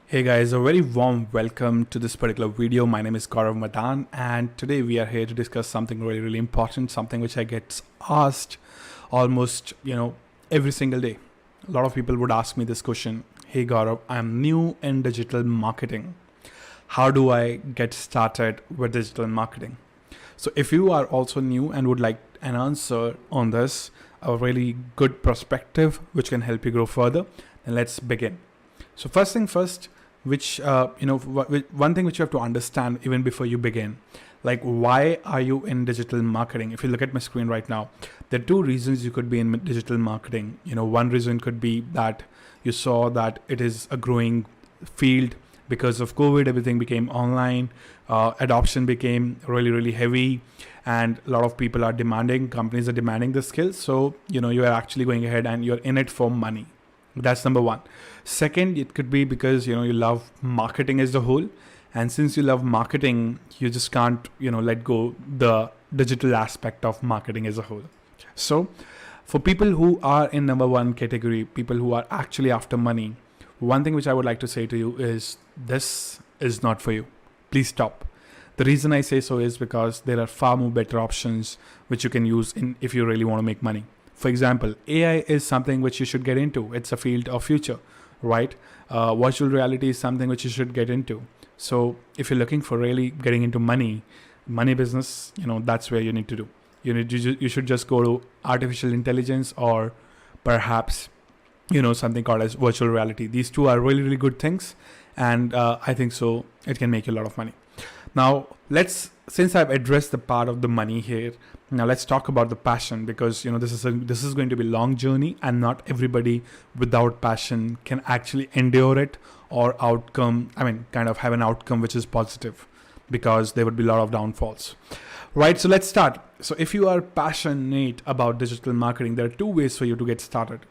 Hey guys, a very warm welcome to this particular video. My name is Gaurav Madan and today we are here to discuss something really important, something which I get asked almost, every single day. A lot of people would ask me this question. Hey Gaurav, I'm new in digital marketing. How do I get started with digital marketing? So if you are also new and would like an answer on this, a really good perspective which can help you grow further, then let's begin. So first thing first, one thing which you have to understand even before you begin, like why are you in digital marketing? If you look at my screen right now, there are two reasons you could be in digital marketing. One reason could be that you saw that it is a growing field because of COVID. Everything became online, adoption became really heavy, and a lot of people are demanding, companies are demanding the skills. So you are actually going ahead and you're in it for money. That's number one. Second, it could be because you love marketing as a whole, and since you love marketing, you just can't let go the digital aspect of marketing as a whole. So for people who are in number one category, people who are actually after money, one thing which I would like to say to you is this is not for you. Please stop. The reason I say so is because there are far more better options which you can use in if you really want to make money. For example, AI is something which you should get into. It's a field of future, right? Virtual reality is something which you should get into. So if you're looking for really getting into money business, that's where you need to do. You should just go to artificial intelligence or perhaps, something called as virtual reality. These two are really good things. And I think so it can make you a lot of money. Now, since I've addressed the part of the money here, now let's talk about the passion, because this is going to be a long journey, and not everybody without passion can actually endure it or kind of have an outcome which is positive, because there would be a lot of downfalls. Right, so let's start. So if you are passionate about digital marketing, there are two ways for you to get started.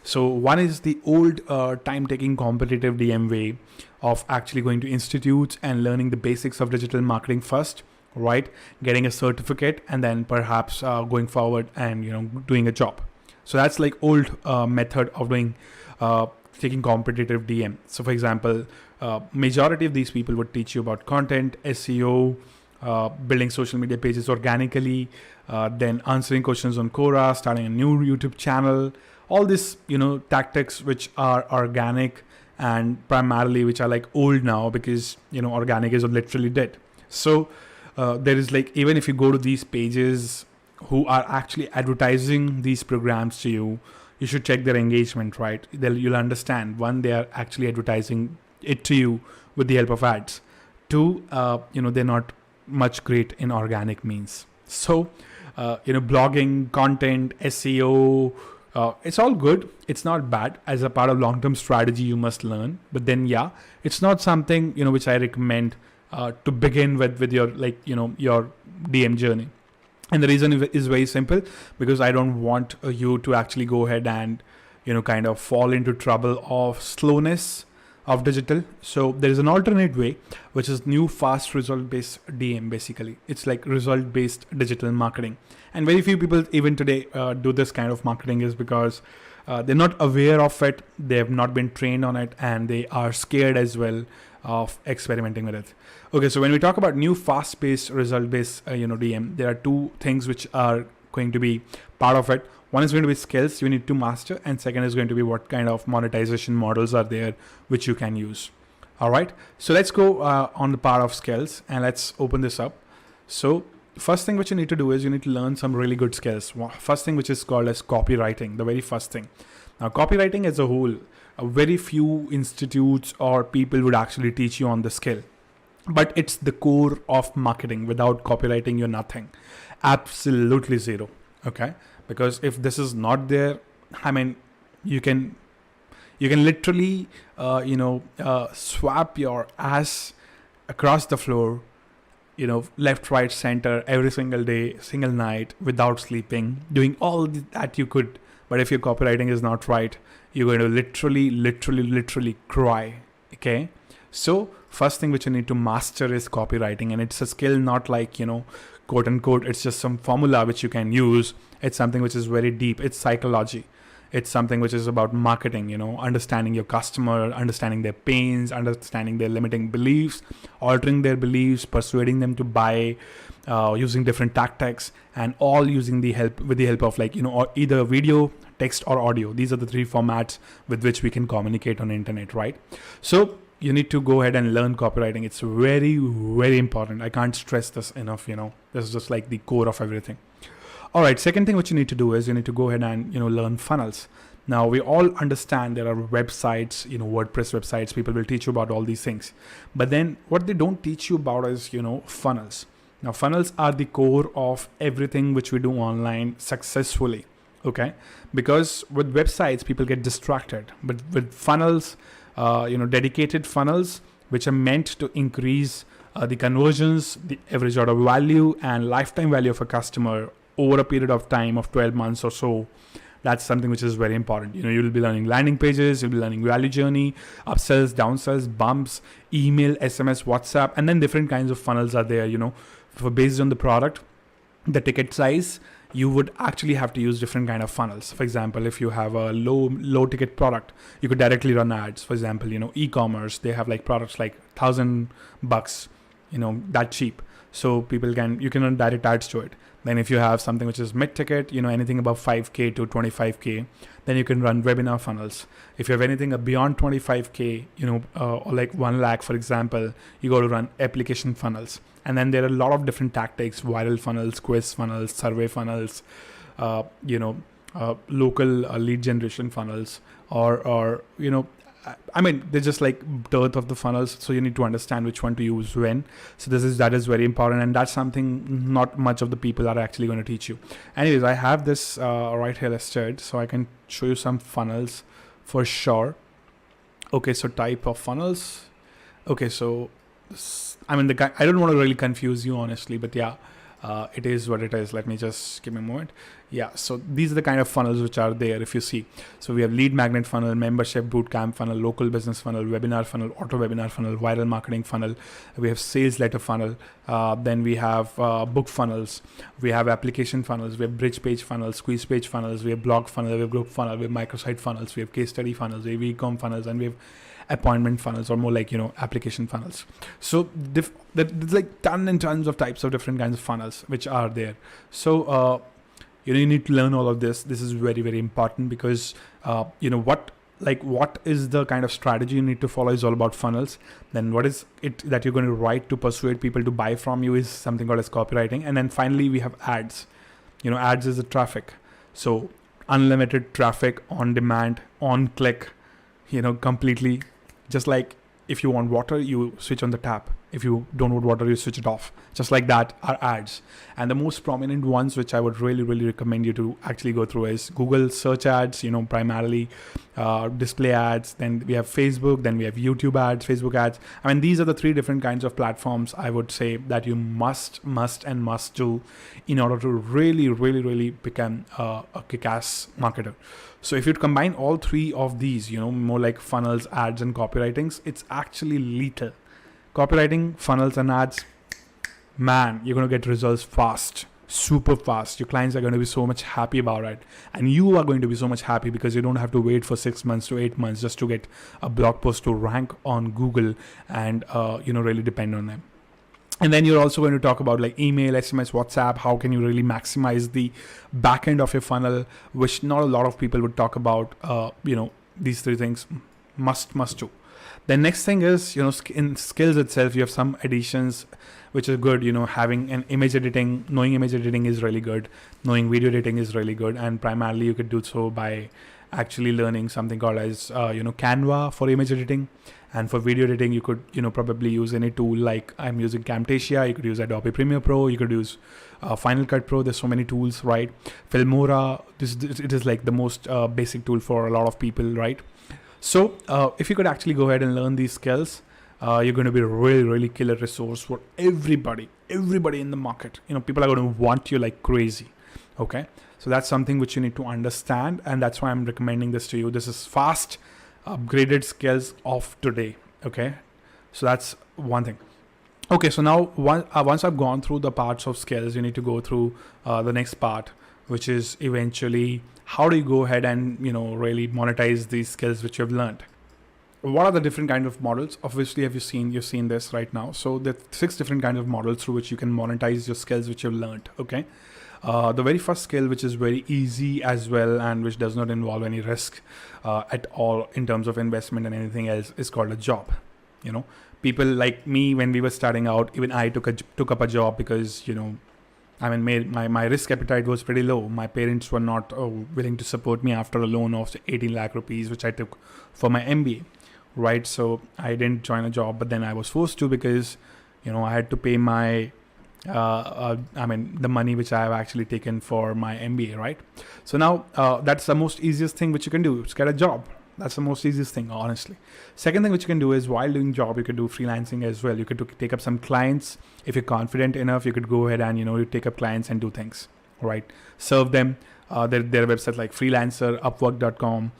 So one is the old time-taking competitive DM way of actually going to institutes and learning the basics of digital marketing first, right? Getting a certificate and then perhaps going forward and doing a job. So that's like old method of doing taking competitive DM. So for example, majority of these people would teach you about content, SEO, building social media pages organically, then answering questions on Quora, starting a new YouTube channel. All this, tactics which are organic and primarily which are like old now, because, organic is literally dead. So there is like, even if you go to these pages who are actually advertising these programs to you, you should check their engagement, right? You'll understand, one, they are actually advertising it to you with the help of ads. Two, they're not much great in organic means. So, blogging, content, SEO, it's all good. It's not bad. As a part of long-term strategy, you must learn. But then, it's not something, which I recommend to begin with your, your DM journey. And the reason is very simple, because I don't want you to actually go ahead and, kind of fall into trouble of slowness of digital. So there is an alternate way, which is new fast result-based DM. Basically, it's like result-based digital marketing. And very few people even today do this kind of marketing, is because they're not aware of it, they have not been trained on it, and they are scared as well of experimenting with it. Okay, so when we talk about new fast-based result-based DM, there are two things which are going to be part of it. One is going to be skills you need to master, and second is going to be what kind of monetization models are there which you can use. All right, so let's go on the part of skills, and let's open this up. So first thing which you need to do is you need to learn some really good skills. First thing, which is called as copywriting, the very first thing. Now, copywriting as a whole, very few institutes or people would actually teach you on the skill, but it's the core of marketing. Without copywriting, you're nothing, absolutely zero. Okay, because if this is not there, you can literally swap your ass across the floor, left, right, center, every single day, single night, without sleeping, doing all that you could. But if your copywriting is not right, you're going to literally cry. Okay. So first thing which you need to master is copywriting, and it's a skill, not like, quote unquote, it's just some formula which you can use. It's something which is very deep. It's psychology. It's something which is about marketing, understanding your customer, understanding their pains, understanding their limiting beliefs, altering their beliefs, persuading them to buy, using different tactics, and all using the help of or either video, text, or audio. These are the three formats with which we can communicate on the internet, right? So you need to go ahead and learn copywriting. It's very, very important. I can't stress this enough. This is just like the core of everything. All right, second thing what you need to do is you need to go ahead and learn funnels. Now we all understand there are websites, WordPress websites. People will teach you about all these things, but then what they don't teach you about is funnels. Now funnels are the core of everything which we do online successfully. Okay, because with websites people get distracted, but with funnels, dedicated funnels which are meant to increase the conversions, the average order value, and lifetime value of a customer over a period of time of 12 months or so. That's something which is very important. You'll be learning landing pages, you'll be learning value journey, upsells, downsells, bumps, email, SMS, WhatsApp, and then different kinds of funnels are there, for based on the product, the ticket size. You would actually have to use different kind of funnels. For example, if you have a low ticket product, you could directly run ads. For example, e-commerce, they have like products like $1,000, that cheap. So you can run direct ads to it. Then if you have something which is mid ticket, anything above 5K to 25K, then you can run webinar funnels. If you have anything beyond 25K, or like 1 lakh, for example, you go to run application funnels. And then there are a lot of different tactics: viral funnels, quiz funnels, survey funnels, local lead generation funnels, or they're just like dearth of the funnels. So you need to understand which one to use when. So that is very important, and that's something not much of the people are actually going to teach you. Anyways, I have this right here listed, so I can show you some funnels for sure. Okay, so type of funnels. Okay, so I don't want to really confuse you honestly, but yeah, it is what it is. Let me just give me a moment. Yeah, so these are the kind of funnels which are there if you see. So we have lead magnet funnel, membership bootcamp funnel, local business funnel, webinar funnel, auto webinar funnel, viral marketing funnel. We have sales letter funnel. Then we have book funnels. We have application funnels. We have bridge page funnels, squeeze page funnels. We have blog funnel. We have group funnel. We have microsite funnels. We have case study funnels. We have e-com funnels, and we have appointment funnels, or more like application funnels. So there's like tons and tons of types of different kinds of funnels which are there. So you need to learn all of this. This is very, very important, because what is the kind of strategy you need to follow is all about funnels. Then what is it that you're going to write to persuade people to buy from you is something called as copywriting. And then finally we have ads. Ads is the traffic. So unlimited traffic, on demand, on click, completely. Just like if you want water, you switch on the tap. If you don't want water, you switch it off. Just like that are ads. And the most prominent ones which I would really, really recommend you to actually go through is Google search ads, primarily display ads. Then we have Facebook, then we have YouTube ads, Facebook ads. These are the three different kinds of platforms I would say that you must do in order to really, really, really become a kick-ass marketer. So if you combine all three of these, more like funnels, ads, and copywritings, it's actually lethal. Copywriting, funnels, and ads, man, you're going to get results fast, super fast. Your clients are going to be so much happy about it. And you are going to be so much happy because you don't have to wait for 6 months to 8 months just to get a blog post to rank on Google and, really depend on them. And then you're also going to talk about like email, SMS, WhatsApp. How can you really maximize the back end of your funnel, which not a lot of people would talk about. These three things must do. The next thing is, in skills itself, you have some additions, which is good. Having an image editing, knowing image editing is really good. Knowing video editing is really good. And primarily you could do so by actually learning something called as, Canva for image editing. And for video editing, you could, probably use any tool like I'm using Camtasia. You could use Adobe Premiere Pro. You could use Final Cut Pro. There's so many tools, right? Filmora. It is like the most basic tool for a lot of people, right? So if you could actually go ahead and learn these skills, you're going to be a really, really killer resource for everybody in the market. People are going to want you like crazy. Okay. So that's something which you need to understand. And that's why I'm recommending this to you. This is fast, upgraded skills of today. Okay. So that's one thing. Okay. So now once I've gone through the parts of skills, you need to go through the next part, which is eventually how do you go ahead and really monetize these skills which you've learned? What are the different kind of models? Obviously, you've seen this right now. So there are 6 different kinds of models through which you can monetize your skills which you've learned. Okay. The very first skill, which is very easy as well and which does not involve any risk at all in terms of investment and anything else, is called a job. People like me, when we were starting out, even I took up a job because my risk appetite was pretty low. My parents were not willing to support me after a loan of 18 lakh rupees, which I took for my MBA. Right, so I didn't join a job, but then I was forced to because I had to pay my the money which I have actually taken for my MBA, right? So now that's the most easiest thing which you can do, is get a job. That's the most easiest thing, honestly. Second thing which you can do is, while doing job, you could do freelancing as well. You could take up some clients. If you're confident enough, you could go ahead and you take up clients and do things, right? Serve them. There are websites like Freelancer, Upwork.com,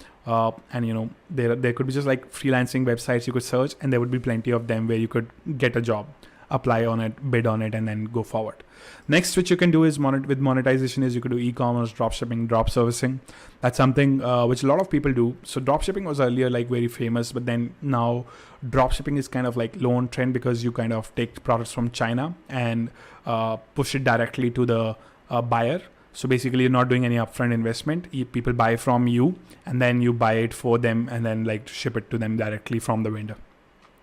and there could be just like freelancing websites you could search, and there would be plenty of them where you could get a job, apply on it, bid on it, and then go forward. Next, which you can do is with monetization, is you could do e-commerce, drop shipping, drop servicing. That's something which a lot of people do. So drop shipping was earlier like very famous, but then now drop shipping is kind of like low on trend, because you kind of take products from China and push it directly to the buyer. So basically, you're not doing any upfront investment. People buy from you, and then you buy it for them, and then like ship it to them directly from the vendor.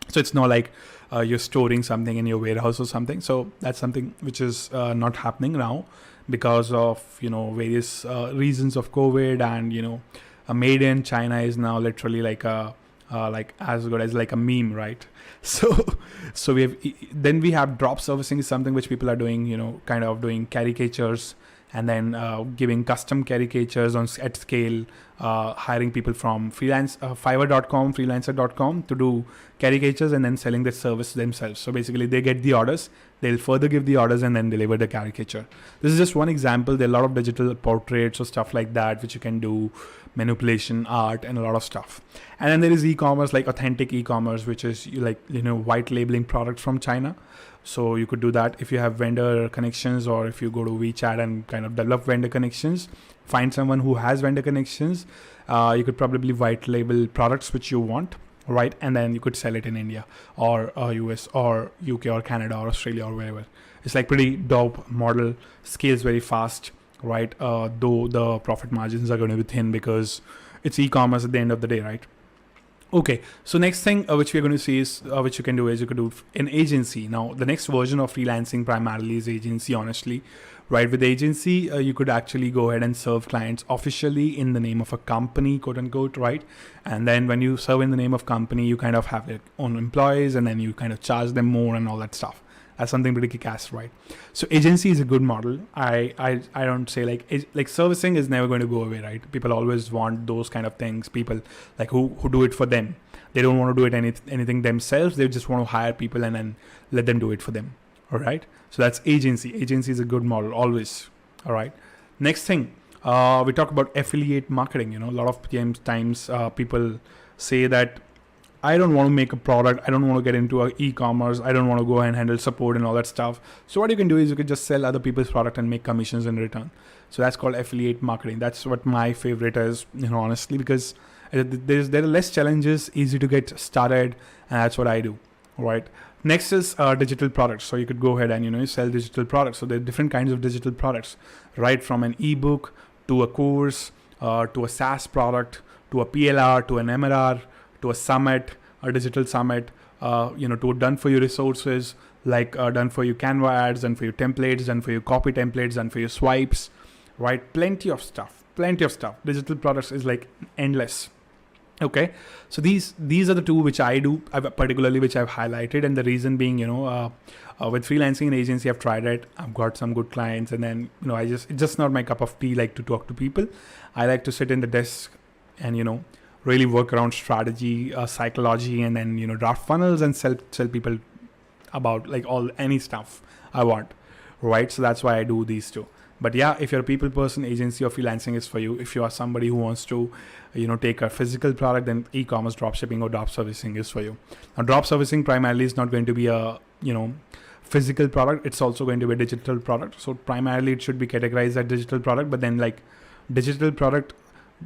So it's not like you're storing something in your warehouse or something. So that's something which is not happening now because of various reasons of COVID, and a made in China is now literally like as good as like a meme, right? So we have drop servicing, is something which people are doing, kind of doing caricatures, and then giving custom caricatures at scale, hiring people from Fiverr.com, freelancer.com to do caricatures, and then selling the service themselves. So basically, they get the orders, they'll further give the orders, and then deliver the caricature. This is just one example. There are a lot of digital portraits or stuff like that which you can do, manipulation, art, and a lot of stuff. And then there is e-commerce, like authentic e-commerce, which is white labeling products from China. So you could do that if you have vendor connections, or if you go to WeChat and kind of develop vendor connections, find someone who has vendor connections. You could probably white label products which you want, right? And then you could sell it in India or US or UK or Canada or Australia or wherever. It's like pretty dope model, scales very fast, right? Though the profit margins are going to be thin because it's e-commerce at the end of the day, right? Okay, so next thing which we're going to see is which you can do is you could do an agency. Now, the next version of freelancing primarily is agency, honestly, right? With agency, you could actually go ahead and serve clients officially in the name of a company, quote unquote, right? And then when you serve in the name of company, you kind of have your own employees, and then you kind of charge them more and all that stuff. That's something pretty kick-ass, right? So agency is a good model. I don't say like servicing is never going to go away, right? People always want those kind of things. People like who do it for them. They don't want to do it anything themselves. They just want to hire people and then let them do it for them. All right. So that's agency. Agency is a good model always. All right. Next thing, we talk about affiliate marketing. A lot of times people say that I don't want to make a product. I don't want to get into e-commerce. I don't want to go and handle support and all that stuff. So what you can do is you can just sell other people's product and make commissions in return. So that's called affiliate marketing. That's what my favorite is, honestly, because there are less challenges, easy to get started, and that's what I do, right? Next is digital products. So you could go ahead and you sell digital products. So there are different kinds of digital products, right? From an ebook to a course, to a SaaS product, to a PLR, to an MRR, to a summit, a digital summit, to done for you resources, like done for you Canva ads, done for you templates, done for you copy templates, done for you swipes, right? Plenty of stuff. Digital products is like endless. Okay, so these are the two which I do, particularly which I've highlighted, and the reason being, with freelancing and agency, I've tried it. I've got some good clients, and then it's just not my cup of tea. Like to talk to people, I like to sit in the desk and really work around strategy, psychology, and then draft funnels and sell people about like any stuff I want, right? So that's why I do these two. But yeah, if you're a people person, agency or freelancing is for you. If you are somebody who wants to take a physical product, then e-commerce, drop shipping, or drop servicing is for you. Now, drop servicing primarily is not going to be a physical product. It's also going to be a digital product. So primarily it should be categorized as digital product, but then like digital product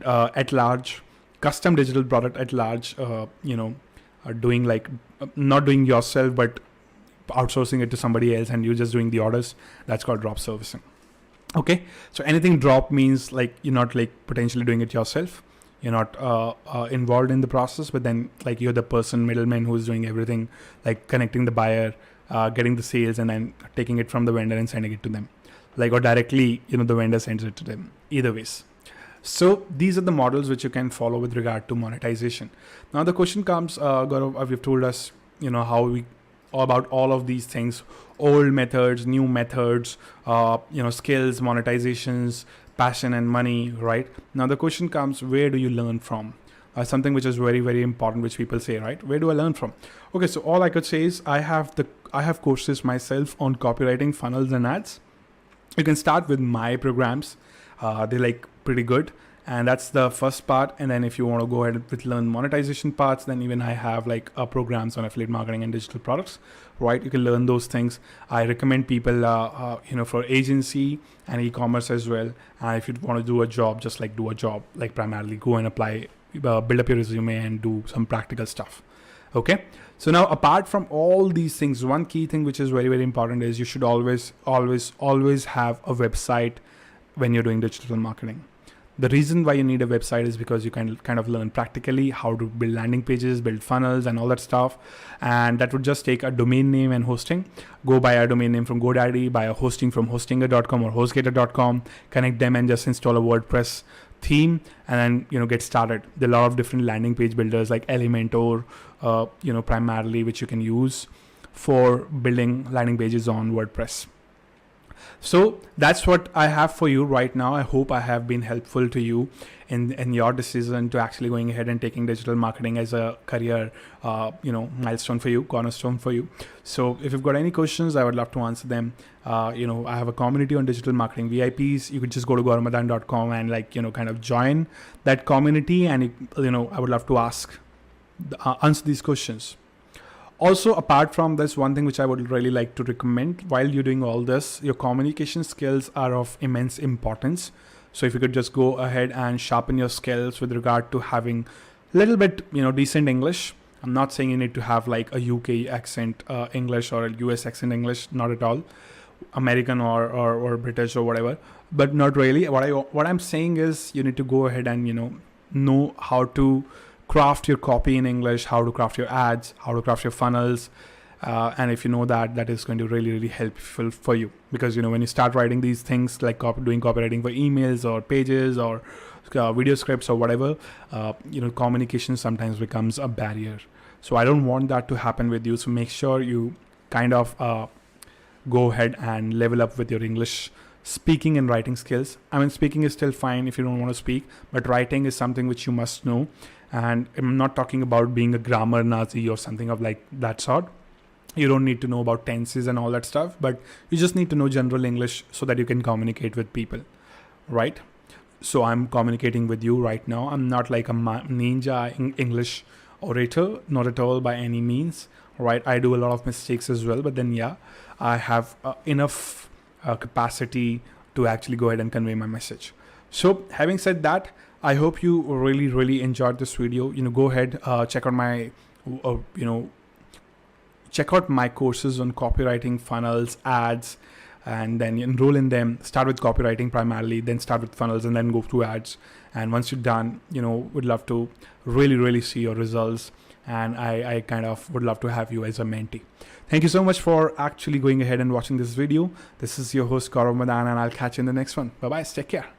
at large, custom digital product at large, doing like not doing yourself, but outsourcing it to somebody else and you just doing the orders. That's called drop servicing. Okay, so anything drop means like you're not like potentially doing it yourself. You're not involved in the process, but then like you're the person, middleman, who's doing everything, like connecting the buyer, getting the sales, and then taking it from the vendor and sending it to them, like, or directly, the vendor sends it to them. Either ways. So these are the models which you can follow with regard to monetization. Now the question comes, Gaurav, you've told us, how we about all of these things, old methods, new methods, skills, monetizations, passion and money, right? Now the question comes, where do you learn from? Something which is very, very important, which people say, right? Where do I learn from? Okay, so all I could say is I have courses myself on copywriting, funnels and ads. You can start with my programs. They're like pretty good, and that's the first part. And then if you want to go ahead with learn monetization parts, then even I have like programs on affiliate marketing and digital products, right? You can learn those things. I recommend people, for agency and e-commerce as well. If you want to do a job, just like do a job, like primarily go and apply, build up your resume and do some practical stuff. Okay. So now, apart from all these things, one key thing which is very, very important is you should always have a website when you're doing digital marketing. The reason why you need a website is because you can kind of learn practically how to build landing pages, build funnels and all that stuff. And that would just take a domain name and hosting. Go buy a domain name from GoDaddy, buy a hosting from hostinger.com or hostgator.com, connect them and just install a WordPress theme and then, get started. There are a lot of different landing page builders like Elementor, primarily, which you can use for building landing pages on WordPress. So that's what I have for you right now. I hope I have been helpful to you in your decision to actually going ahead and taking digital marketing as a career, milestone for you, cornerstone for you. So if you've got any questions, I would love to answer them. I have a community on digital marketing VIPs. You could just go to gaurav.com and kind of join that community. And, I would love to answer these questions. Also, apart from this, one thing which I would really like to recommend while you're doing all this, your communication skills are of immense importance. So if you could just go ahead and sharpen your skills with regard to having a little bit, decent English. I'm not saying you need to have like a UK accent English or a US accent English, not at all. American or British or whatever, but not really. What I'm saying is you need to go ahead and, know how to craft your copy in English, how to craft your ads, how to craft your funnels. And if you know that is going to really, really helpful for you. Because, when you start writing these things like doing copywriting for emails or pages or video scripts or whatever, communication sometimes becomes a barrier. So I don't want that to happen with you. So make sure you kind of go ahead and level up with your English speaking and writing skills. I mean, speaking is still fine if you don't want to speak, but writing is something which you must know. And I'm not talking about being a grammar Nazi or something of like that sort. You don't need to know about tenses and all that stuff, but you just need to know general English so that you can communicate with people, right? So I'm communicating with you right now. I'm not like a ninja English orator, not at all by any means, right? I do a lot of mistakes as well, but then I have enough capacity to actually go ahead and convey my message. So having said that, I hope you really, really enjoyed this video. Go ahead, check out my, check out my courses on copywriting, funnels, ads, and then enroll in them. Start with copywriting primarily, then start with funnels, and then go through ads. And once you're done, would love to really, really see your results. And I kind of would love to have you as a mentee. Thank you so much for actually going ahead and watching this video. This is your host, Gaurav Madan, and I'll catch you in the next one. Bye-bye. Take care.